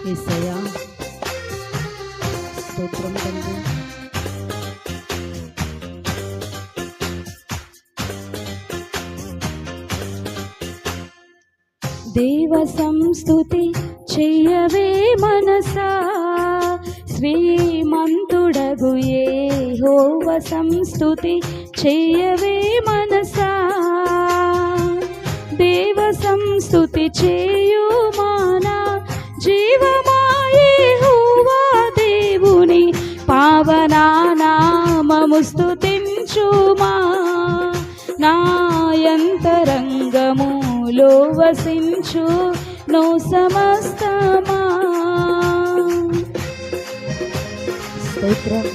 యేసయ్యా స్తోత్రం తండ్రి. దేవ సంస్తుతి చెయ్యవే మనసా, శ్రీమంతుడగు యెహోవా సంస్తుతి చెయ్యవే మనసా. దేవ సంస్తుతి చేయుమానా జీవమా యెహోవా దేవుని పావనా నామము స్తుతించుమా. నాయంతరంగములో వసించు నో సమస్తమా. స్తోత్రం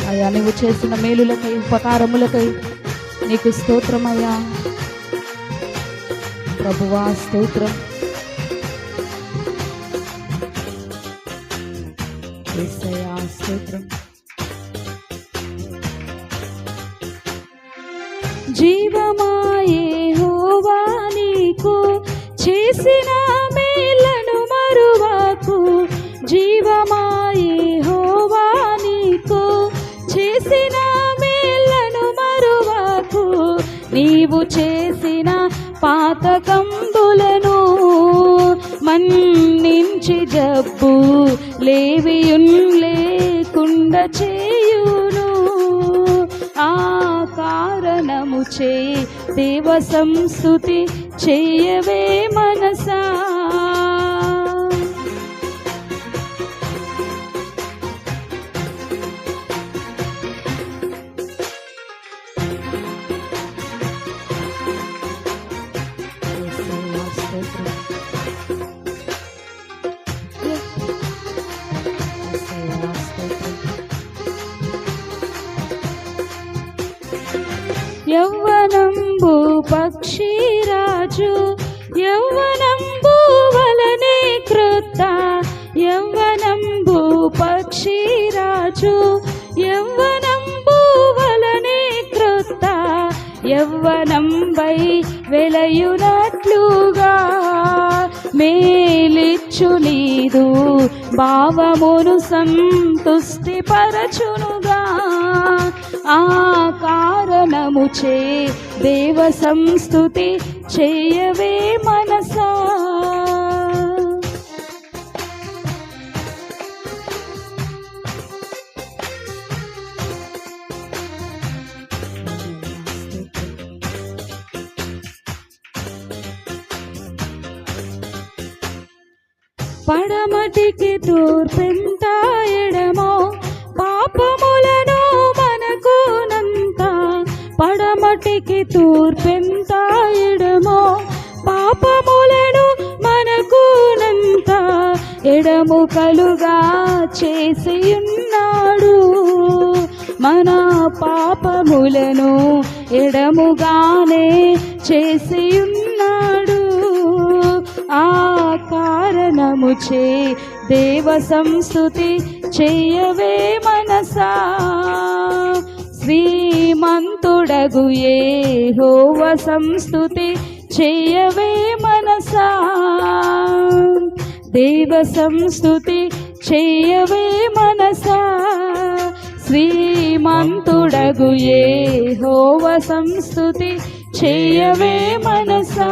అయ్యా, నువ్వు చేసిన మేలులకై ఉపకారములకై నీకు స్తోత్రమయ్యా ప్రభువా. స్తోత్రం యేసయ్యా స్తోత్రం. జీవమా యెహోవా నీకు చేసిన మేలను మరువకు. జీవమా యెహోవా నీకు చేసిన మేలను మరువకు. నీవు చేసిన పాతకంబులను మన్నించి జబ్బు లేవియున్ లేకుండా చేయును. ఆ కారణము చే దేవ సంస్తుతి చేయవే మనసా. యవ్వనంబు పక్షిరాజు యవ్వనంబు వలనే క్రొత్త. యవ్వనంబు పక్షిరాజు యవ్వనంబు వలనే క్రొత్త. యవ్వనంబై వెలయునట్లుగా మేలిచ్చు నీదు భావమును సంతుష్టి పరచునుగా. ఆ కారణము చే దేవ సంస్తుతి చేయవే మనసా. పడమటికి తూర్పెంత ఎడమో పాపములను మనకునంత. పడమటికి తూర్పెంత ఎడమో పాపములను మనకునంత. ఎడముకలుగా చేసి ఉన్నాడు మన పాపములను ఎడముగానే చేసి ఉన్నాడు. ఆ కారణము చే దేవ సంస్తుతి చేయవే మనసా. శ్రీమంతుడగు యెహోవా సంస్తుతి చేయవే మనసా. దేవ సంస్తుతి చేయవే మనసా. శ్రీమంతుడగు యెహోవా సంస్తుతి చేయవే మనసా.